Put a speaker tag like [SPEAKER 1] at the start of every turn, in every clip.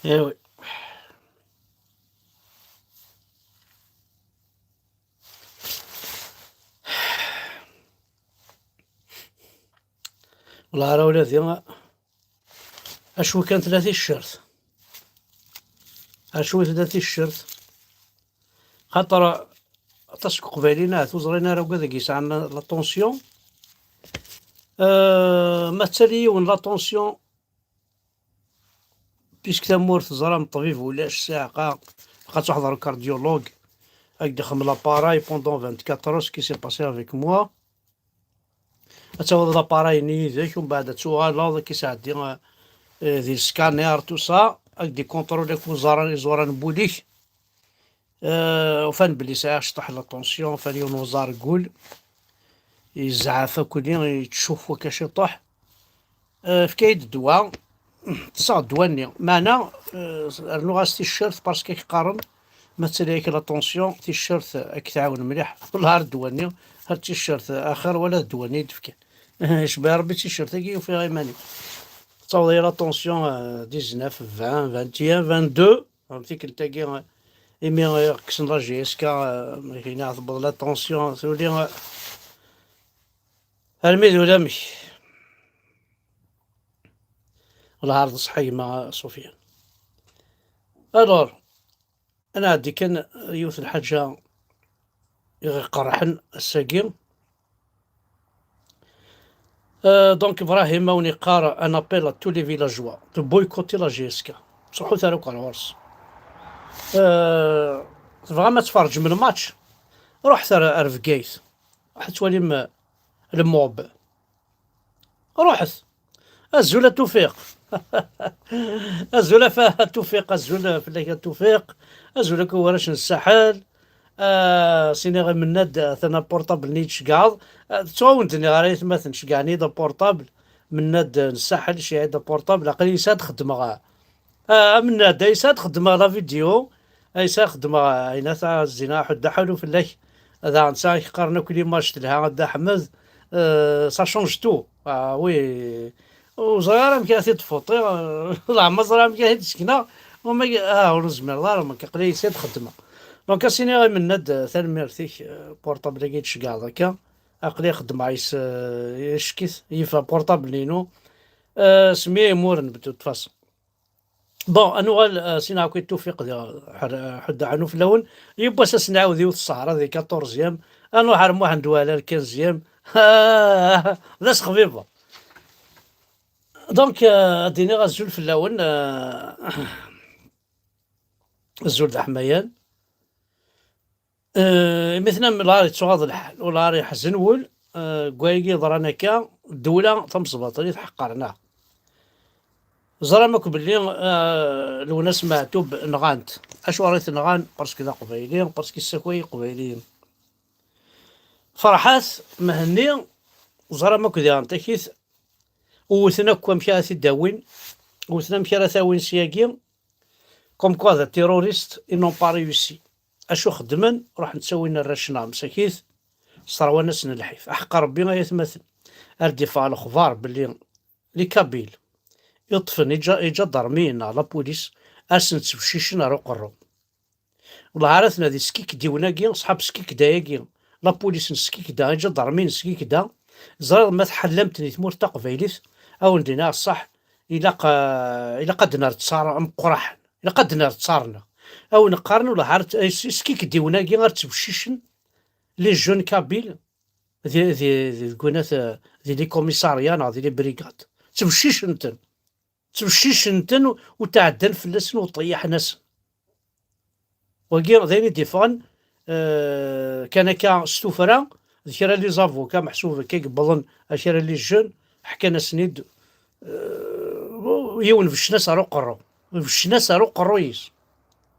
[SPEAKER 1] ايوي. والله راه ولادي اشوي كان 30 الشرط، اشوي 30 الشرط، خاطر تسق قبالينات وزرينا راه كذا كيس عندنا لا طونسيون. ما تساليون لا طونسيون بيسك تمور تزرى من الطبيب ولا الساعة بقات تحضر الكارديولوج هاك دخل لاباراي بوندون 24 سكي سي باسي افيك موا. تاخذ لاباراي نيدك ومن بعد تشوغال كيساعد دي السكانير تو سا هاك دي كونتروليك وزارة بوليك. وفان بلي ساعة شطح لا طونسيون فان يون وزار يقول يزعف كلي تشوف كاش يطح. في كايد الدواء تصا الدواني معنا. رنو غاس تيشيرت باسكو يقارن مثلا هيك لا طونسيون تيشيرت راك تعاون مليح والله الدواني هاد تيشيرت اخر ولا الدواني دفكا. شبه ربي تيشيرت كي وفيه غيماني تصاوب لا طونسيون 19 20 21 22 فهمتي كنتا إيمي كسن لا جي اس كا كاين تبض لا طونسيون تولي الميد ولا مي. والله عرض صحي مع سفيان. الور انا عندي كان يوث الحاجة يقرحن الساقي. دونك ابراهيم موني قارا ان ابيل ا تو لي فيلاجوا دو بويكوتي لا جي اس كا صحو ثارو كان ورس. تبغى ما تفرج من الماتش روح ثار ارف كيت راح تولي الموب روحت الزولة توفيق. الزولة فيها توفيق الزولة فيها توفيق الزولة كوراش الساحل. سيني غير من ناد ثنا بورطابل نيتش قاض. تعاونتني غير مثلا شقعني دا بورطابل من ناد الساحل شي هذا بورطابل عقلي يساد خدمة. من ناد يساد خدمة لا فيديو يساد خدمة هنا تاع الزنا حد حلو في الليل هذا نسا يقارنو كل ماتش تلها دا حمد. سا شونج تو وي وصغيرة مكان تفوطي لا ما صغيرة مكان تسكنا وما ونزمر الله ما كقلي يساد خدمة. دونك اسيني غير من ند ثالميرتيك بورطابل كيتش كاع هكا عقلي خدم عيس يشكيت يفا بورطابل لينو. سميه مورن بتوتفاص. بون انو سينا هاكي التوفيق ديال حد عنو في اللون يبا ساس نعاود يوث السهرة ذي 14 انو حرم واحد دوالا 15 ذا خفيفة. دونك ديني غازول في اللون الزول د حميان. مثلا من لاري تشغاض الحال ولاري حزن ول كوايكي ضرانا كا الدولة تمصبط تحقرنا زرا ماك بلي لو ناس معتوب نغانت اش وريت نغان باسكو ذا قبايليين باسكو السكوي قبايليين فرحات مهني زرا ماك ذا انتكيث وثنا كوا مشات داوين وثنا مشات ثاوين سياقين كوم كوا ذا تيروريست انون با ريوسي اشو خدمن راح نسوينا الرشنا مساكيث صراو ناس نلحيف احق ربي ما يتمثل الدفاع الاخبار باللي لي كابيل يطفن يجا ضرمين على بوليس ارسن تسوشيشن رو قرو والله عرفنا ذي سكيك ديوناكي صحاب سكيك داياكي لا بوليس سكيك دا يجا ضرمين سكيك دا زرا ما تحلمتني تمور تقبيليت او ندينا الصح الى قد نار تصار مقرح الى قد نار تصارنا او نقارن ولا عرفت سكيك ديوناكي غير تسوشيشن لي جون كابيل ذي كونات ذي لي كوميساريان ذي لي بريغاد تمشيشنتن تمشيشنتن وتعدل فلسن وطيح ناس وكي ذيني ديفان. كان كا ستوفرا ذكرى لي زافوكا محسوبه كي قبضن اشيرا لي جون حكانا سنيد. يون فشنا سارو قرو فشنا سارو قرويس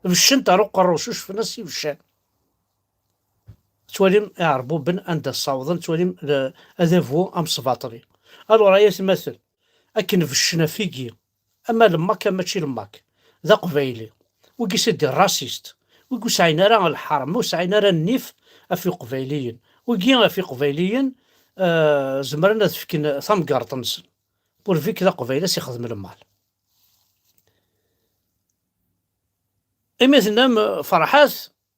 [SPEAKER 1] فشن تارو قرو شوش في ناس يفشان تواليم يعربو بن عند الصاوضن تواليم هذا فو ام صفاطري الو راه يتمثل اكن فشنا فيكي اما لماك ماشي لماك ذا قبايلي وكي سيدي الراسيست وكي سعينا راه الحرم وسعينا راه النيف في قبايليين وكي في قبايليين زمرنا تفكن ثم قارطنس بور فيك ذا قبايلة سيخدم المال. مثلا فرحات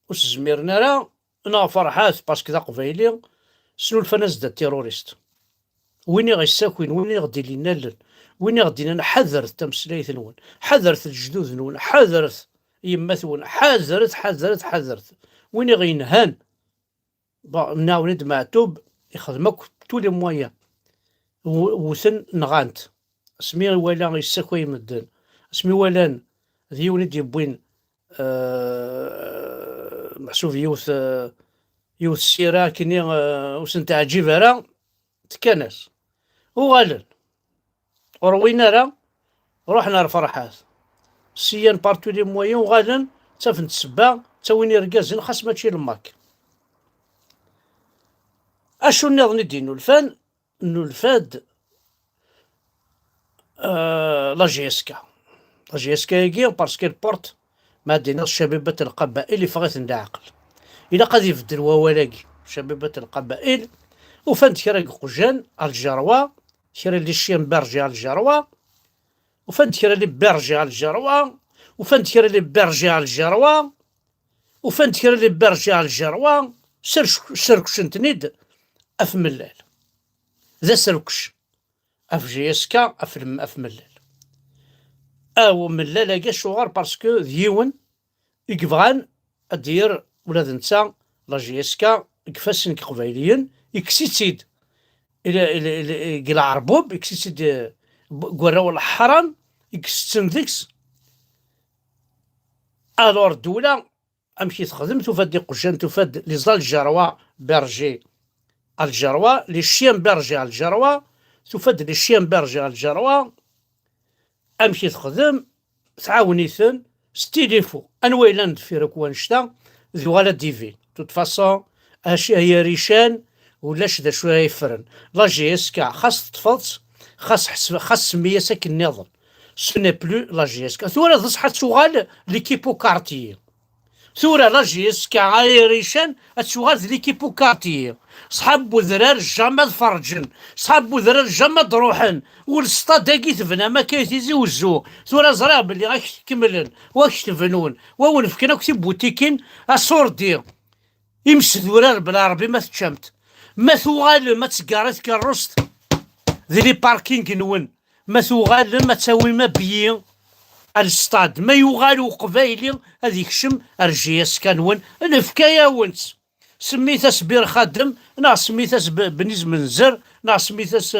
[SPEAKER 1] واش زميرنا راه انا فرحات باسكو ذا قبايلي شنو الفناس دا التيروريست وين غيساكن وين غدي لينا وين غدي لنا حذرت تمسلايت نون حذرت الجدود نون حذرت يمثون حذرت وين غينهان ولد معتوب يخدمك تولي مويا وثن نغانت سمي ولا يساكوي مدن سمي ولان ذي ولد يبوين محسوب يوث السيرة كني وسن تعجيب راه تكنس وغالن وروينا راه روحنا لفرحات سيان بارتو لي مويان وغالن تافن تسبا تاويني ركازن خاص ماشي الماك اشو نظني دينو الفان انو الفاد لا جي اس كا لا جي اس كا يجي باسكو البورت ما دينا شبيبة القبائل اللي فغات ندع عقل إلا قد يفدل وولاقي شبيبة القبائل وفانت كرا قجان الجروة كرا اللي الشيم برجي على الجروة وفانت كرا اللي برجي على الجروة وفانت كرا اللي برجي على الجروة وفانت كرا اللي برجي على الجروة سركش نتنيد اف ملال ذا سركش اف جي اس كا اف ملال او ملال اكا شوغار باسكو ديون يكفغان ادير ولاد نتا لا جي اس كا كفاسن قبايليين يكسيتيد الى العربوب يكسيتيد قراو الحرام يكسيتن ذيكس الور الدولة امشي تخدم تفاد قجان تفاد لي زال الجروة برجي الجروة لي شيام برجي على الجروة تفاد لي شيام برجي على الجروة امشي تخدم تعاونيثن ستيليفو انويلان في ركوان شتا ذو غالا ديفين توت فاسون اش هي ريشان ولاش ذا شويه يفرن لا جي اس كا خاص تفض خاص سميه ساكن النظام سوني بلو لا جي اس كا ثورة تصحى تشغال ليكيبو كارتيي ثورة لا جي اس كا هي ريشان تشغال ليكيبو كارتيي صحاب وذرار جامد فرجن صحاب وذرار جامد روحن والسطا داكي تفنا ما كايتيزي وزو ثورة زرا بلي غاش تكملن واش تفنون وونفكنا كتي بوتيكين الصوردي يمشي ذورار بالعربي ما تشمت ما ثوغال ما تسكارت كالرست ذي لي باركينغ نون ما ثوغال ما تساوي ما بيين الستاد ما يغالو قبايلي هذيك شم الجياس كانون نفكايا ونس سميتاس بير خادم نا سميتاس بنيز منزر نا سميتاس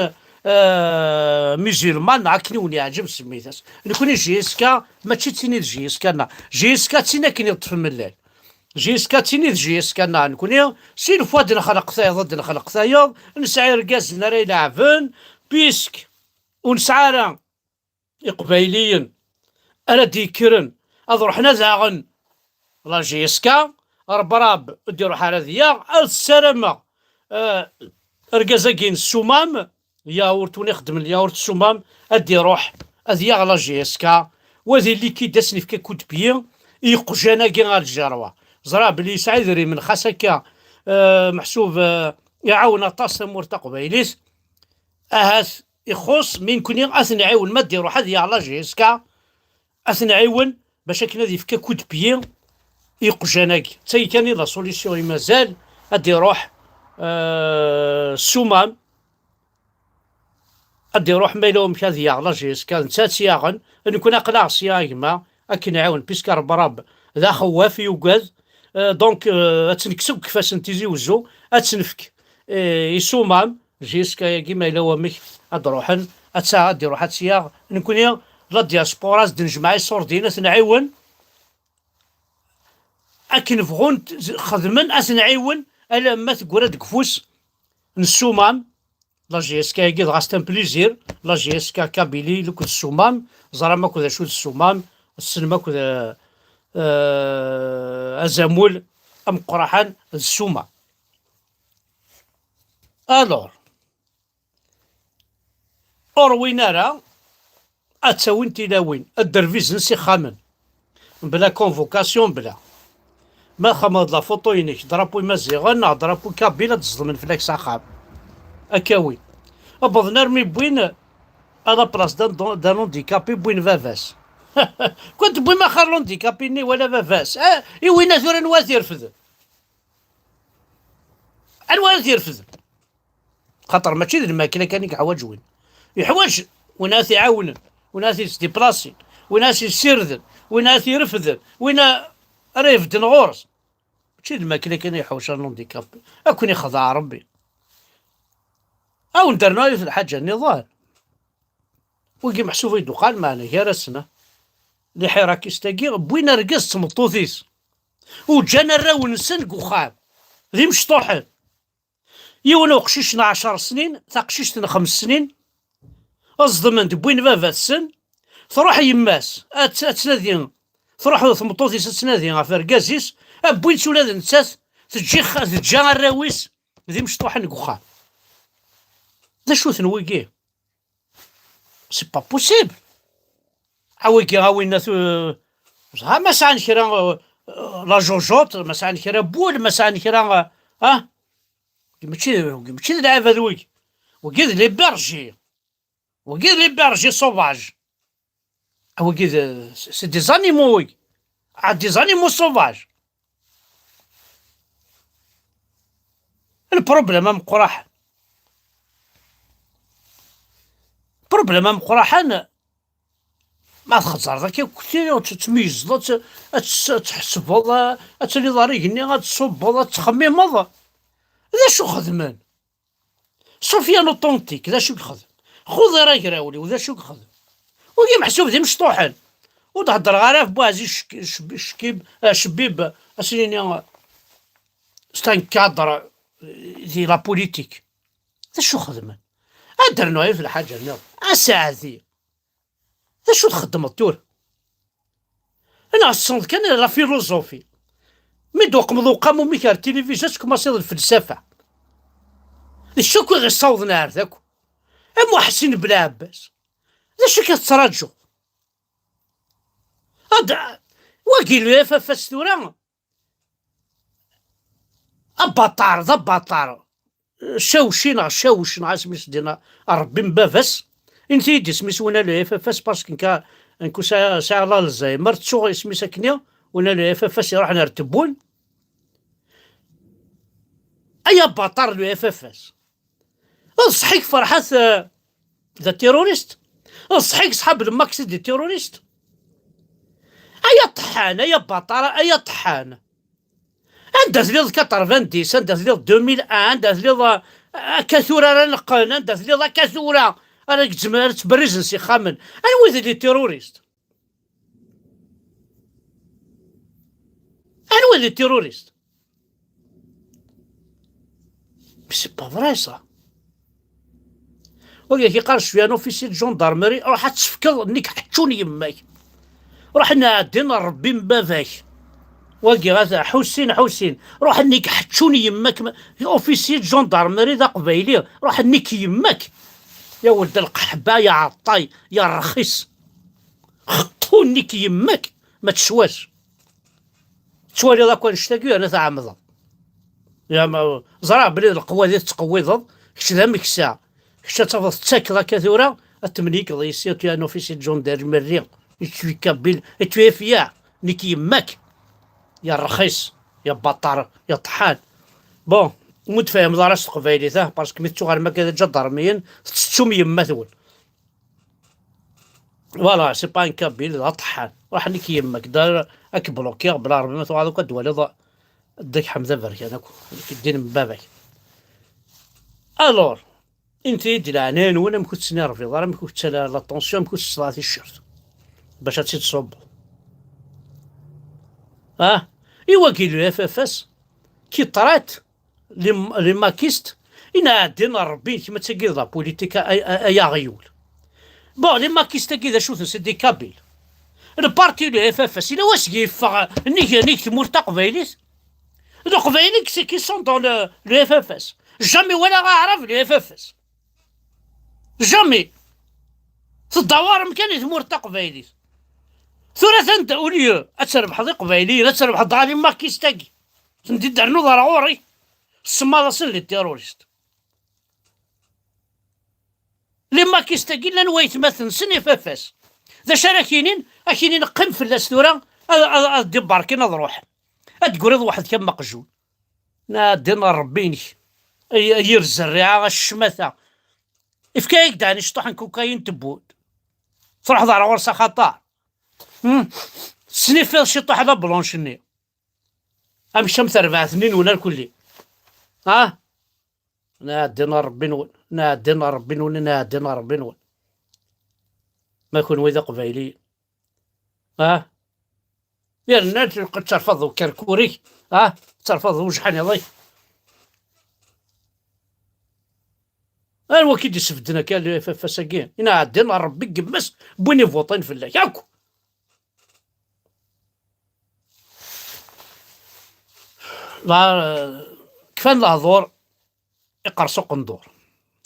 [SPEAKER 1] ميزيلمان عاكني وني عجب سميتاس نكوني جيسكا ماشي تيني جيسكا نا جيسكا تينا كني طف ملال جيسكا تيني جيسكا نا نكوني سي الفوا د نخلق ثايا ضد نخلق ثايا نسعى ركاز ناري لعبن بيسك ونسعى راه قبايليين انا ديكرن اضرحنا زاغن لا جيسكا ربراب ديرو حالذيا السلامة ركازاكين السمام ياورت ونخدم الياورت السمام ادي روح اذيا على جي اس كا وذي اللي كي داسني في كتبيا يقجانا كي على الجروة زرا بلي سعيد ري من خاسكا محسوب يعاون طاس مورتا قبايليس اهاس يخص من كوني اثني عاون ما ديرو هذه على جي اس كا اثني عاون باش كنا ذي في كتبيا يقجاناكي تاي كاني لا سوليسيون مازال ادي روح السمام ادي روح ما لهم هذه يا جيس كان تاتياغن نكون اقلع سياغما اكن نعاون بيسكا ربراب ذا خوافي يوكاز دونك اتنكسب كيفاش نتيزي وزو اتنفك يسومام جيسكا كيما الا هو مك ادروحن اتسا ادي روح اتسياغ نكون لا دياسبوراز دنجمع الصوردين نعاون اكن فغون خدمن اسنعيون الا ما تقرا دكفوس نسومام لا جي اس كا كي غاستان بليزير لا جي اس كا كابيلي لوك السومام زرا ماكو ذا شو السومام السلمى كو ازامول ام قرحان السومه الور اوروينا راه اتساوين تيلاوين الدرفيز نسي خامن بلا كونفوكاسيون بلا ما خمض لا فوتو ينيك درابو مزيغن درابو كابيلا تظلم فلاك ساخاب اكاوي ابض نرمي بوين على بلاص دان ديكابي بوين فافاس كنت بوي ما خارلون كابيني ولا فافاس وين ثورا نواز يرفض الواز يرفض خاطر ماشي الماكله كان يحواج وين يحواج وناس يعاونن وناس يستيبلاسي وناس يسردن وناس يرفضن وين ريفدن غورس ماشي الماكله كان يحوش الهانديكاب اكون يخضع ربي او ندرنا في الحاجه النظام وكي محسوب يدو قال معنا يا راسنا اللي حراكيس تاكي بوينا رقص مطوثيس وجانا راون نسن وخام ذي مشطوحين يونو قشيشنا 10 سنين ثقشيشتنا 5 سنين اصدمنت بوين فافا السن تروح يماس اتنادي تروح ثمطوثيس تنادي غا فركازيس بوين ولاد نسات تجا الراويس ذي مشطوحين وخام ذا شو ثنويكي سي با بوسيبل عويكي غاوينا ها ما سان كرا لا جوجوت ما سان كرا بول ما سان كرا ماشي لعب هذويك وكيد لي بيرجي وكيد لي بيرجي سوفاج وكيد سي دي زانيمو عاد دي زانيمو سوفاج البروبليم مقراح بروبليم مقراحان ما تخزر ذاك كثير تتميز تحسب تولي ضريقني غتصب تخمم ذا شو خدمان سفيان طونتيك ذا شو يخدم خذ راك راولي وذا شو يخدم وكي محسوب ذي مشطوحين وتهضر غير بوازي شبيب اسيني ستان كادر ذي لا بوليتيك ذا شو خدمان درنا في الحاجه النظام اساعدي ذا شو تخدم الدور انا اصلا كان لا فيلوزوفي مي دوق مذوقا مي كار التلفزيون كما صيد الفلسفه الشكو غير صوضنا هذاك ام حسين بلا عباس ذا شو كتراجو هذا واكيل فاس ثورا اباطار ذا باطار شوشنا سميت دينا ربي مبافس انت يدي سميت ونا لو فاس باسكو نكون ساعه لا الزهايمر تسوغ سميتها كنيا ونا لو فاس يروح نرتبون ايا باطار لو فاس صحيك فرحات ذا تيروريست صحيك صحاب الماكس دي تيروريست ايا طحان ايا باطار ايا طحان عندها ثليض 90 عندها ثليض 2001 عندها ثليض كثورة راه نقن عندها ثليض كثورة راك تبرز نسي خامن انوي ذي تيروريست انوي ذي تيروريست سي با فري صا وكي كيقال شويه نوفيسي جوندارمري روح تسفكض نيك حتشوني يماك روح نعدينا ربي مبافاك واقي غادا حسين روح نيك حتشوني يماك اوفيسي جوندارمري ذا قبايلي روح نيك يماك يا ولد القحبه يا عطاي يا رخيص خطو نيك يماك ما تشواش تشوالي ذاك نشتاقي انا تاع عمضه يا ما زرع بلي القوه ديال تقويض كشدا مكسا كشتا تفضل تاكل كثوره اتمنيك ضيسيت يا نوفيسي جوندارمري يتوي كابيل يتوي فيا نيك يماك يا رخيص يا بطار يا طحان بون متفاهم دارس قبايلي ثاه باسكو ميتو غير ما كذا جدرميين تشوم يما ثول فوالا سي با ان كابيل لا طحان راح نيك يماك دار اكبلوكي بلا ربي ما تو هذوك الدوله داك حمزه برك هذاك كدير من بابك الور انت يدي العنان وانا ما كنتش نعرف راه ما كنتش لا طونسيون ما كنتش صلاتي الشرط باش تمشي تصوب ايوا كي لو اف اف اس كي طرات لي ماكيست إنا عندنا ربي كيما تاكي لا بوليتيكا ايا غيول بون لي ماكيست كي شوف سي دي كابيل البارتي لو اف اف اس الا واش كيفا نيك مورتا قبايليت دو قبايليك سي كي سون دون لو اف اف اس جامي ولا غاعرف لو اف اف اس جامي الدوار مكان مورتا قبايليت ثلاثة انت اوليو اتربح ذي قبايليين اتربح ضالي ماكيستاكي ندي درنو ضرعوري السماضة سن لي تيروريست لي ماكيستاكي لا نوايت مثلا سن فافاس ذا شرا كاينين قم في الاسطوره ادي باركين روح تقريض واحد كم مقجول نادينا ربيني يير الزريعه الشماثه افكايك داني شطوح كوكايين تبود تروح ضار ورصه خطار سنيف شي طوح هذا بلونشني امشي 4 سنين ولا الكلي نادينا ربي نول نادينا ربي نول نادينا ربي نول ما يكون ويدا قبايلي يا الناس قد ترفضوا كركوري ترفضوا وجحاني ضي انا كي يسفدنا كان فساكين انا عدينا ربي قمس بويني فوطين في الله ياكو لا كفان الهضور يقرصو قندور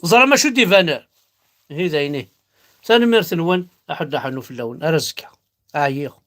[SPEAKER 1] زرا ما شو ديفانا هي دايني ثاني ميرث نوان احد حنو في اللون ارزكا عييخ